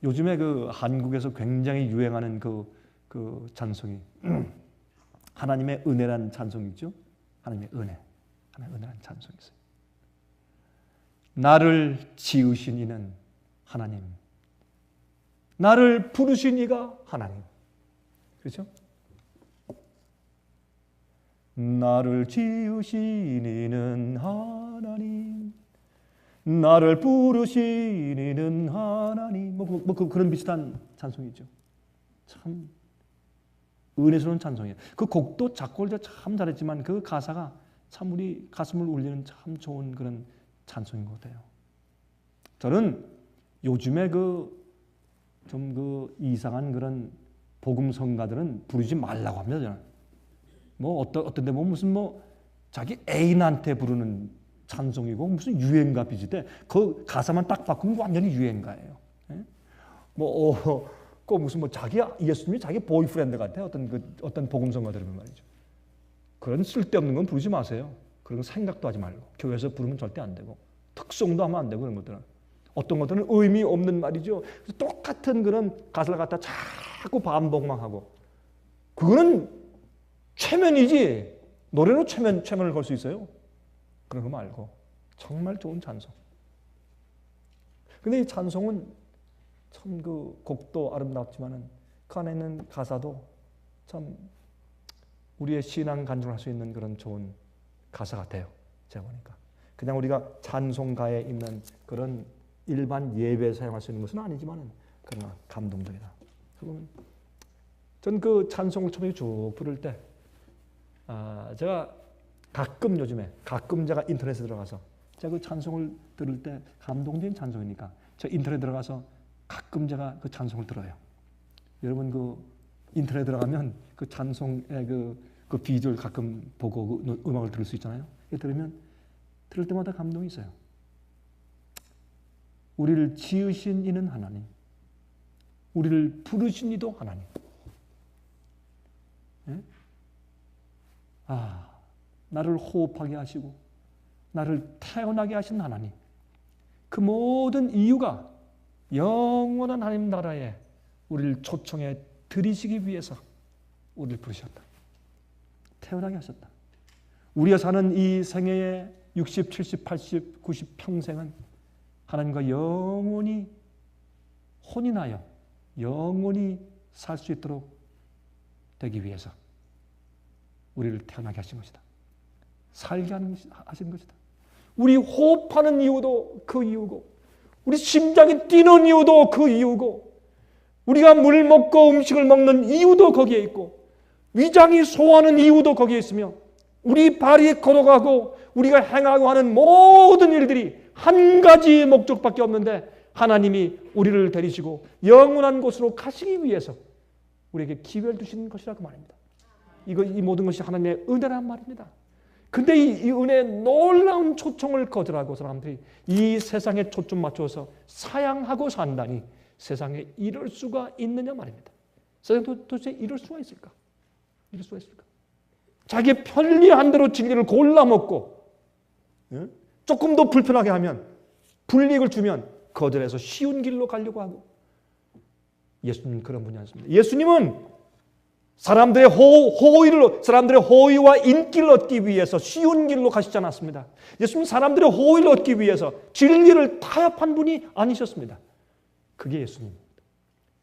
요즘에 그 한국에서 굉장히 유행하는 그 찬송이 하나님의 은혜란 찬송이 있죠? 하나님의 은혜. 하나님의 은혜란 찬송이 있어요. 나를 지으신 이는 하나님. 나를 부르신 이가 하나님. 그렇죠? 나를 지으신 이는 하나님. 나를 부르신 이는 하나님. 그런 비슷한 찬송이죠. 참 은혜스러운 찬송이에요. 그 곡도 작곡을 참 잘했지만 그 가사가 참 우리 가슴을 울리는 참 좋은 그런 찬송인 것 같아요. 저는 요즘에 좀 이상한 그런 복음성가들은 부르지 말라고 합니다. 저는. 뭐 어떤 데 보면 무슨 자기 애인한테 부르는 찬송이고 무슨 유행가 비슷해. 그 가사만 딱 바꾸면 완전히 유행가예요. 예? 꼭 무슨 예수님이 자기 보이프렌드 같아. 어떤 복음성가 들으면 말이죠. 그런 쓸데없는 건 부르지 마세요. 그런 거 생각도 하지 말고. 교회에서 부르면 절대 안 되고. 특송도 하면 안 되고 그런 것들은. 어떤 것들은 의미 없는 말이죠. 똑같은 그런 가사를 갖다 자꾸 반복만 하고. 그거는 최면이지. 노래로 최면을 걸 수 있어요. 그런 거 말고. 정말 좋은 찬송. 근데 이 찬송은 참 곡도 아름답지만은 그 안에 있는 가사도 참 우리의 신앙 간증을 할 수 있는 그런 좋은 가사 같아요. 제가 보니까. 그냥 우리가 찬송가에 있는 그런 일반 예배에 사용할 수 있는 것은 아니지만은 그러나 감동적이다. 전 그 찬송을 처음에 쭉 부를 때 제가 요즘에 가끔 제가 인터넷에 들어가서 제가 그 찬송을 들을 때 감동적인 찬송이니까 제가 인터넷에 들어가서 가끔 제가 그 찬송을 들어요. 여러분 인터넷에 들어가면 그 찬송의 그 비주얼 가끔 보고 음악을 들을 수 있잖아요. 들을 때마다 감동이 있어요. 우리를 지으신 이는 하나님, 우리를 부르신 이도 하나님. 예? 나를 호흡하게 하시고 나를 태어나게 하신 하나님. 그 모든 이유가 영원한 하나님 나라에 우리를 초청해 들이시기 위해서 우리를 부르셨다. 태어나게 하셨다. 우리가 사는 이 생애의 60, 70, 80, 90 평생은 하나님과 영원히 혼인하여 영원히 살 수 있도록 되기 위해서 우리를 태어나게 하신 것이다. 살게 하신 것이다. 우리 호흡하는 이유도 그 이유고, 우리 심장이 뛰는 이유도 그 이유고, 우리가 물 먹고 음식을 먹는 이유도 거기에 있고, 위장이 소화하는 이유도 거기에 있으며, 우리 발이 걸어가고 우리가 행하고 하는 모든 일들이 한 가지 목적밖에 없는데 하나님이 우리를 데리시고 영원한 곳으로 가시기 위해서 우리에게 기회를 주신 것이라고 말입니다. 이 모든 것이 하나님의 은혜란 말입니다. 근데 이 은혜의 놀라운 초청을 거절하고 사람들이 이 세상에 초점 맞춰서 사양하고 산다니 세상에 이럴 수가 있느냐 말입니다. 세상에 도대체 이럴 수가 있을까? 이럴 수가 있을까? 자기 편리한 대로 진리를 골라 먹고 조금 더 불편하게 하면 불이익을 주면 거절해서 쉬운 길로 가려고 하고. 예수님은 그런 분이 아니십니다. 예수님은 사람들의 호의와 인기를 얻기 위해서 쉬운 길로 가시지 않았습니다. 예수님은 사람들의 호의를 얻기 위해서 진리를 타협한 분이 아니셨습니다. 그게 예수님입니다.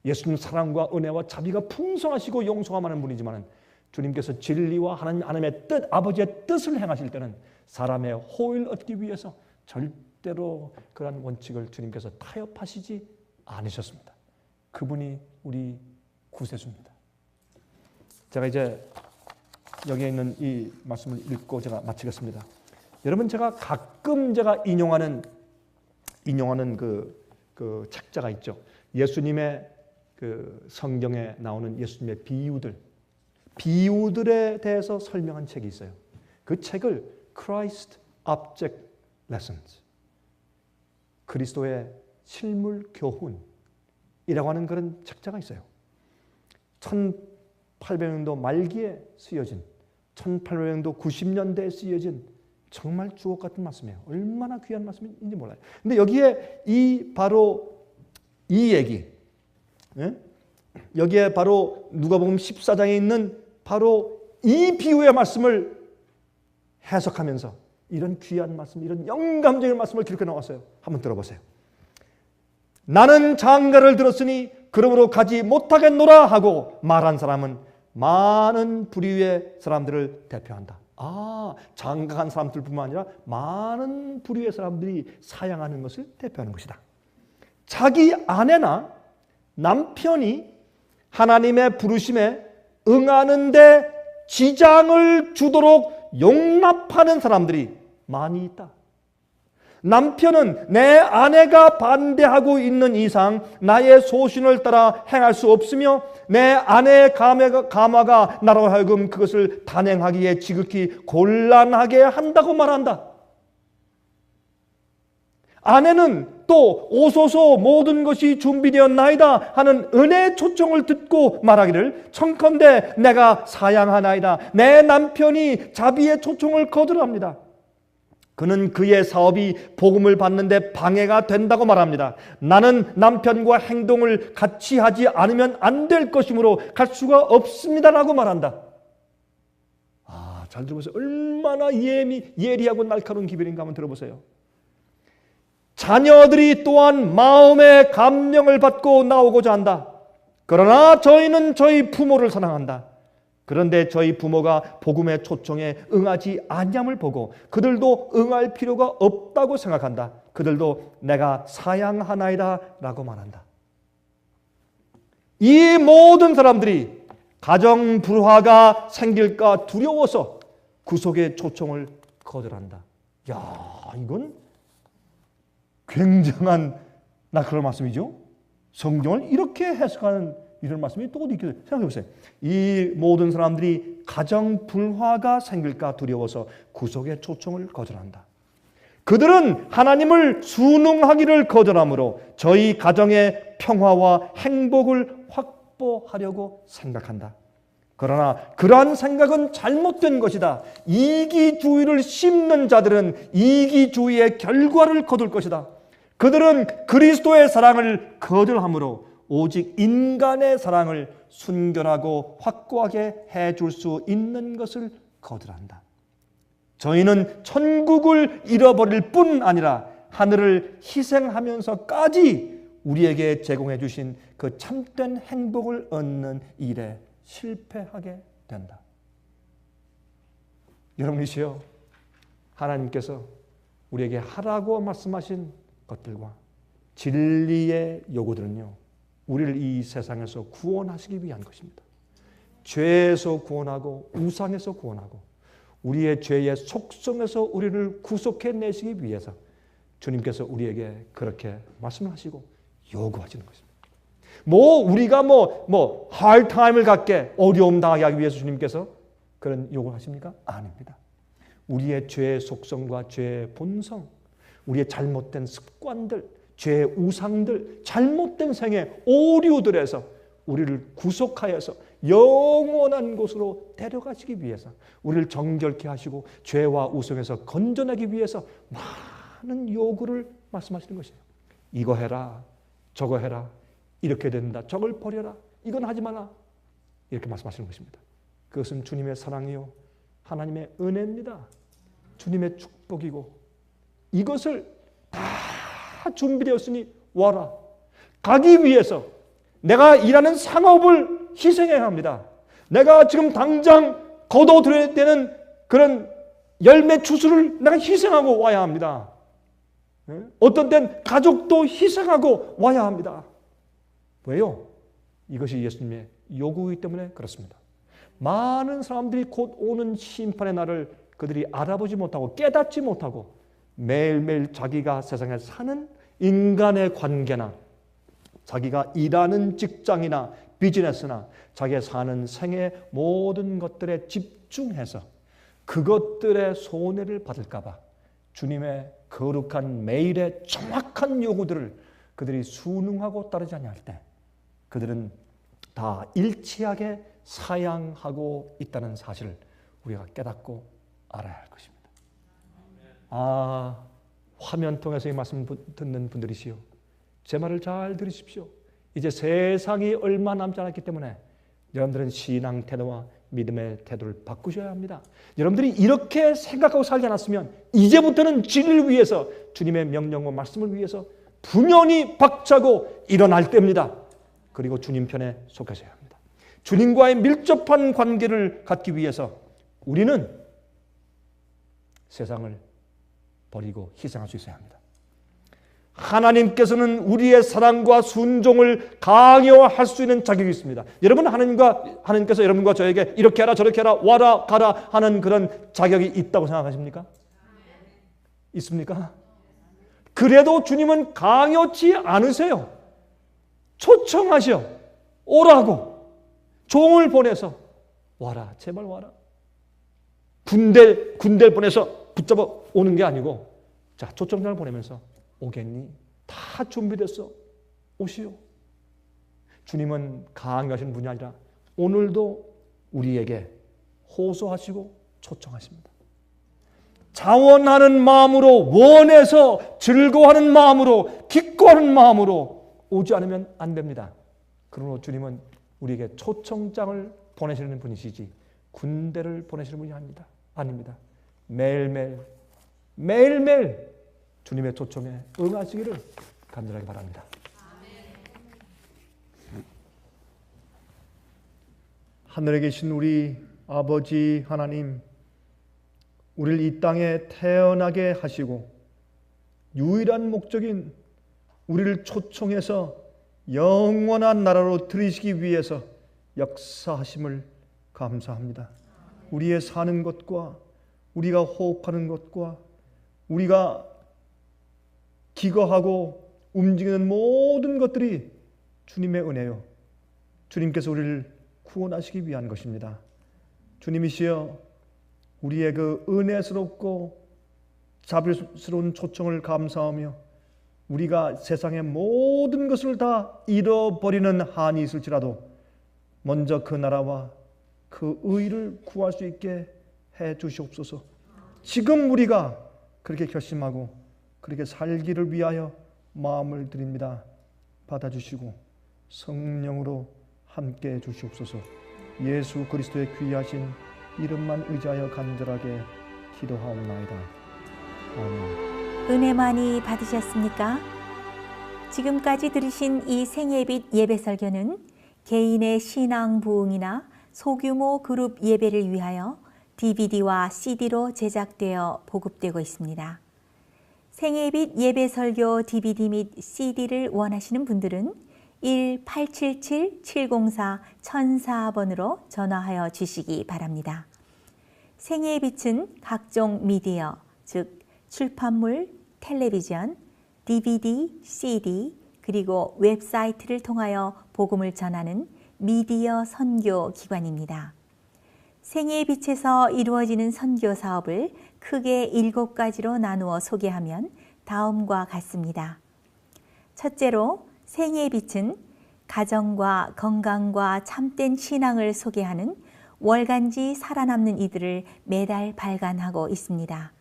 예수님은 사랑과 은혜와 자비가 풍성하시고 용서가 많은 분이지만 주님께서 진리와 하나님의 뜻, 아버지의 뜻을 행하실 때는 사람의 호의를 얻기 위해서 절대로 그러한 원칙을 주님께서 타협하시지 않으셨습니다. 그분이 우리 구세주입니다. 제가 이제 여기에 있는 이 말씀을 읽고 제가 마치겠습니다. 여러분, 제가 가끔 인용하는 그 책자가 있죠. 예수님의 그 성경에 나오는 예수님의 비유들에 대해서 설명한 책이 있어요. 그 책을 Christ Object Lessons, 그리스도의 실물 교훈이라고 하는 그런 책자가 있어요. 1800년도 말기에 쓰여진, 1800년도 90년대에 쓰여진 정말 주옥 같은 말씀이에요. 얼마나 귀한 말씀인지 몰라요. 근데 여기에 바로 이 얘기, 여기에 바로 누가복음 14장에 있는 바로 이 비유의 말씀을 해석하면서 이런 귀한 말씀, 이런 영감적인 말씀을 기록해 나왔어요. 한번 들어보세요. 나는 장가를 들었으니 그러므로 가지 못하겠노라 하고 말한 사람은 많은 부류의 사람들을 대표한다. 장가간 사람들뿐만 아니라 많은 부류의 사람들이 사양하는 것을 대표하는 것이다. 자기 아내나 남편이 하나님의 부르심에 응하는데 지장을 주도록 용납하는 사람들이 많이 있다. 남편은 내 아내가 반대하고 있는 이상 나의 소신을 따라 행할 수 없으며 내 아내의 감화가 나로 하여금 그것을 단행하기에 지극히 곤란하게 한다고 말한다. 아내는 또 오소서 모든 것이 준비되었나이다 하는 은혜의 초청을 듣고 말하기를 청컨대 내가 사양하나이다. 내 남편이 자비의 초청을 거절합니다. 그는 그의 사업이 복음을 받는데 방해가 된다고 말합니다. 나는 남편과 행동을 같이 하지 않으면 안 될 것이므로 갈 수가 없습니다라고 말한다. 잘 들어보세요. 얼마나 예리하고 날카로운 기별인가 한번 들어보세요. 자녀들이 또한 마음의 감명을 받고 나오고자 한다. 그러나 저희는 저희 부모를 사랑한다. 그런데 저희 부모가 복음의 초청에 응하지 아니함을 보고 그들도 응할 필요가 없다고 생각한다. 그들도 내가 사양하나이다 라고 말한다. 이 모든 사람들이 가정 불화가 생길까 두려워서 구속의 초청을 거절한다. 이건 굉장한 날카로운 말씀이죠. 성경을 이렇게 해석하는 이런 말씀이 또 어디 있겠어요? 생각해 보세요. 이 모든 사람들이 가정 불화가 생길까 두려워서 구속의 초청을 거절한다. 그들은 하나님을 순응하기를 거절하므로 저희 가정의 평화와 행복을 확보하려고 생각한다. 그러나 그러한 생각은 잘못된 것이다. 이기주의를 심는 자들은 이기주의의 결과를 거둘 것이다. 그들은 그리스도의 사랑을 거절하므로 오직 인간의 사랑을 순결하고 확고하게 해줄 수 있는 것을 거절한다. 저희는 천국을 잃어버릴 뿐 아니라 하늘을 희생하면서까지 우리에게 제공해 주신 그 참된 행복을 얻는 일에 실패하게 된다. 여러분이시여, 하나님께서 우리에게 하라고 말씀하신 것들과 진리의 요구들은요, 우리를 이 세상에서 구원하시기 위한 것입니다. 죄에서 구원하고 우상에서 구원하고 우리의 죄의 속성에서 우리를 구속해내시기 위해서 주님께서 우리에게 그렇게 말씀하시고 요구하시는 것입니다. 우리가 hard time을 갖게 어려움 당하게 하기 위해서 주님께서 그런 요구를 하십니까? 아닙니다. 우리의 죄의 속성과 죄의 본성, 우리의 잘못된 습관들, 죄의 우상들, 잘못된 생의 오류들에서 우리를 구속하여서 영원한 곳으로 데려가시기 위해서 우리를 정결케 하시고 죄와 우상에서 건져내기 위해서 많은 요구를 말씀하시는 것이에요. 이거 해라, 저거 해라, 이렇게 된다, 저걸 버려라, 이건 하지 마라, 이렇게 말씀하시는 것입니다. 그것은 주님의 사랑이요 하나님의 은혜입니다. 주님의 축복이고 이것을 다 준비되었으니 와라. 가기 위해서 내가 일하는 상업을 희생해야 합니다. 내가 지금 당장 거둬들여야 되는 그런 열매 추수를 내가 희생하고 와야 합니다. 어떤 때는 가족도 희생하고 와야 합니다. 왜요? 이것이 예수님의 요구이기 때문에 그렇습니다. 많은 사람들이 곧 오는 심판의 날을 그들이 알아보지 못하고 깨닫지 못하고 매일매일 자기가 세상에 사는 인간의 관계나 자기가 일하는 직장이나 비즈니스나 자기가 사는 생의 모든 것들에 집중해서 그것들의 손해를 받을까 봐 주님의 거룩한 매일의 정확한 요구들을 그들이 순응하고 따르지 아니할 때 그들은 다 일치하게 사양하고 있다는 사실을 우리가 깨닫고 알아야 할 것입니다. 화면 통해서 이 말씀 듣는 분들이시요, 제 말을 잘 들으십시오. 이제 세상이 얼마 남지 않았기 때문에 여러분들은 신앙 태도와 믿음의 태도를 바꾸셔야 합니다. 여러분들이 이렇게 생각하고 살지 않았으면 이제부터는 진리를 위해서 주님의 명령과 말씀을 위해서 분연히 박차고 일어날 때입니다. 그리고 주님 편에 속하셔야 합니다. 주님과의 밀접한 관계를 갖기 위해서 우리는 세상을 버리고 희생할 수 있어야 합니다. 하나님께서는 우리의 사랑과 순종을 강요할 수 있는 자격이 있습니다. 여러분, 하나님께서 여러분과 저에게 이렇게 하라 저렇게 하라 와라 가라 하는 그런 자격이 있다고 생각하십니까? 있습니까? 그래도 주님은 강요치 않으세요. 초청하셔. 오라고. 종을 보내서 와라. 제발 와라. 군대를 보내서 붙잡아 오는 게 아니고, 자, 초청장을 보내면서 오겠니? 다 준비됐어. 오시오. 주님은 강요하시는 분이 아니라 오늘도 우리에게 호소하시고 초청하십니다. 자원하는 마음으로, 원해서 즐거워하는 마음으로, 기뻐하는 마음으로 오지 않으면 안 됩니다. 그러므로 주님은 우리에게 초청장을 보내시는 분이시지 군대를 보내시는 분이 아닙니다. 매일매일 주님의 초청에 응하시기를 간절하게 바랍니다. 하늘에 계신 우리 아버지 하나님, 우리를 이 땅에 태어나게 하시고 유일한 목적인 우리를 초청해서 영원한 나라로 들이시기 위해서 역사하심을 감사합니다. 우리의 사는 것과 우리가 호흡하는 것과 우리가 기거하고 움직이는 모든 것들이 주님의 은혜요, 주님께서 우리를 구원하시기 위한 것입니다. 주님이시여, 우리의 그 은혜스럽고 자비스러운 초청을 감사하며 우리가 세상의 모든 것을 다 잃어버리는 한이 있을지라도 먼저 그 나라와 그 의를 구할 수 있게 해 주시옵소서. 지금 우리가 그렇게 결심하고 그렇게 살기를 위하여 마음을 드립니다. 받아주시고 성령으로 함께 해 주시옵소서. 예수 그리스도의 귀하신 이름만 의지하여 간절하게 기도하옵나이다. 아멘. 은혜 많이 받으셨습니까? 지금까지 들으신 이 생예빛 예배 설교는 개인의 신앙 부흥이나 소규모 그룹 예배를 위하여 DVD와 CD로 제작되어 보급되고 있습니다. 생예빛 예배 설교 DVD 및 CD를 원하시는 분들은 1-877-704-1004번으로 전화하여 주시기 바랍니다. 생애의 빛은 각종 미디어, 즉 출판물, 텔레비전, DVD, CD, 그리고 웹사이트를 통하여 복음을 전하는 미디어 선교 기관입니다. 생애의 빛에서 이루어지는 선교 사업을 크게 7가지로 나누어 소개하면 다음과 같습니다. 첫째로, 생애의 빛은 가정과 건강과 참된 신앙을 소개하는 월간지 살아남는 이들을 매달 발간하고 있습니다.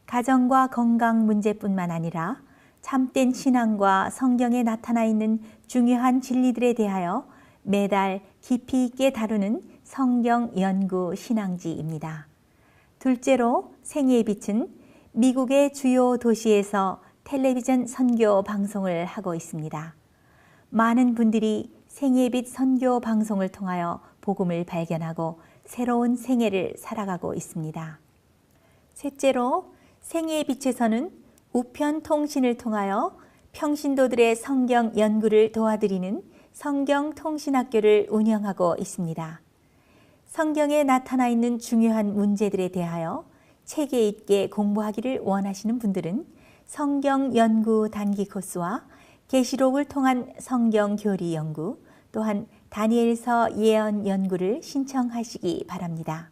가정과 건강 문제뿐만 아니라 참된 신앙과 성경에 나타나 있는 중요한 진리들에 대하여 매달 깊이 있게 다루는 성경 연구 신앙지입니다. 둘째로, 생애의 빛은 미국의 주요 도시에서 텔레비전 선교 방송을 하고 있습니다. 많은 분들이 생애의 빛 선교 방송을 통하여 복음을 발견하고 새로운 생애를 살아가고 있습니다. 셋째로, 생애의 빛에서는 우편 통신을 통하여 평신도들의 성경 연구를 도와드리는 성경통신학교를 운영하고 있습니다. 성경에 나타나 있는 중요한 문제들에 대하여 체계 있게 공부하기를 원하시는 분들은 성경 연구 단기 코스와 계시록을 통한 성경 교리 연구, 또한 다니엘서 예언 연구를 신청하시기 바랍니다.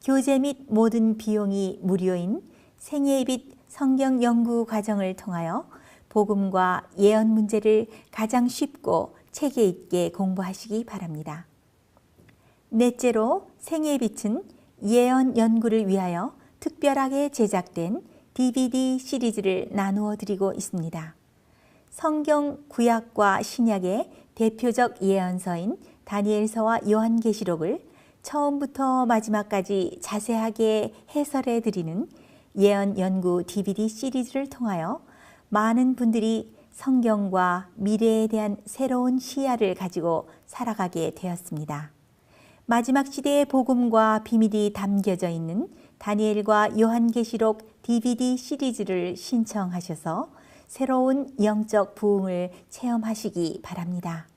교재 및 모든 비용이 무료인 생애의 빛 성경 연구 과정을 통하여 복음과 예언 문제를 가장 쉽고 체계 있게 공부하시기 바랍니다. 넷째로, 생애의 빛은 예언 연구를 위하여 특별하게 제작된 DVD 시리즈를 나누어 드리고 있습니다. 성경 구약과 신약의 대표적 예언서인 다니엘서와 요한계시록을 처음부터 마지막까지 자세하게 해설해 드리는 예언 연구 DVD 시리즈를 통하여 많은 분들이 성경과 미래에 대한 새로운 시야를 가지고 살아가게 되었습니다. 마지막 시대의 복음과 비밀이 담겨져 있는 다니엘과 요한계시록 DVD 시리즈를 신청하셔서 새로운 영적 부흥을 체험하시기 바랍니다.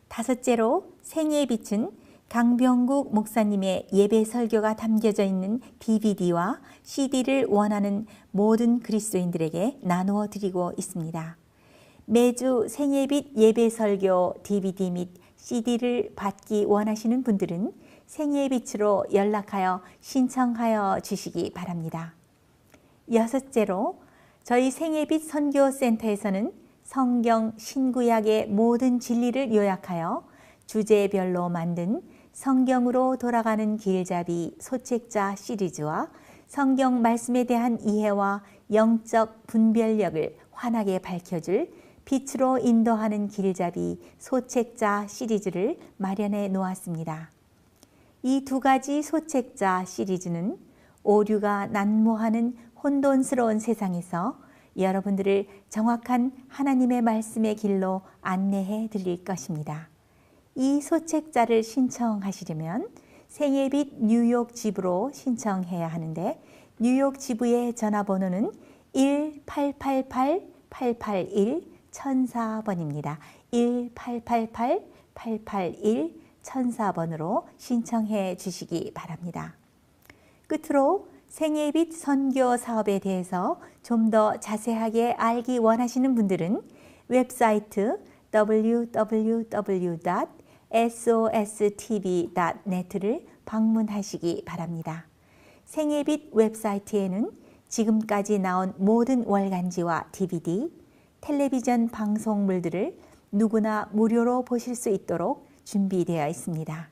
다섯째로 생애의 빛은 강병국 목사님의 예배 설교가 담겨져 있는 DVD와 CD를 원하는 모든 그리스도인들에게 나누어 드리고 있습니다. 매주 생애의 빛 예배 설교 DVD 및 CD를 받기 원하시는 분들은 생애의 빛으로 연락하여 신청하여 주시기 바랍니다. 여섯째로 저희 생애의 빛 선교센터에서는 성경 신구약의 모든 진리를 요약하여 주제별로 만든 성경으로 돌아가는 길잡이 소책자 시리즈와 성경 말씀에 대한 이해와 영적 분별력을 환하게 밝혀줄 빛으로 인도하는 길잡이 소책자 시리즈를 마련해 놓았습니다. 이 두 가지 소책자 시리즈는 오류가 난무하는 혼돈스러운 세상에서 여러분들을 정확한 하나님의 말씀의 길로 안내해 드릴 것입니다. 이 소책자를 신청하시려면 생애의 빛 뉴욕 지부로 신청해야 하는데 뉴욕 지부의 전화번호는 1-888-881-1004번입니다. 1-888-881-1004번으로 신청해 주시기 바랍니다. 끝으로 생애의 빛 선교 사업에 대해서 좀 더 자세하게 알기 원하시는 분들은 웹사이트 www.sostv.net를 방문하시기 바랍니다. 생애의 빛 웹사이트에는 지금까지 나온 모든 월간지와 DVD, 텔레비전 방송물들을 누구나 무료로 보실 수 있도록 준비되어 있습니다.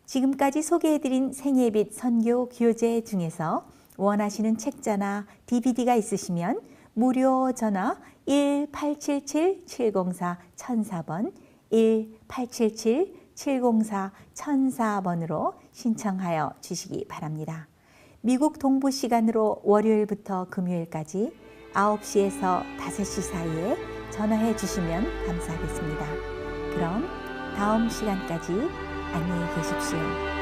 지금까지 소개해드린 생애의 빛 선교 교재 중에서 원하시는 책자나 DVD가 있으시면 무료 전화 1-877-704-1004번 1-877-704-1004번으로 신청하여 주시기 바랍니다. 미국 동부 시간으로 월요일부터 금요일까지 9시에서 5시 사이에 전화해 주시면 감사하겠습니다. 그럼 다음 시간까지 안녕히 계십시오.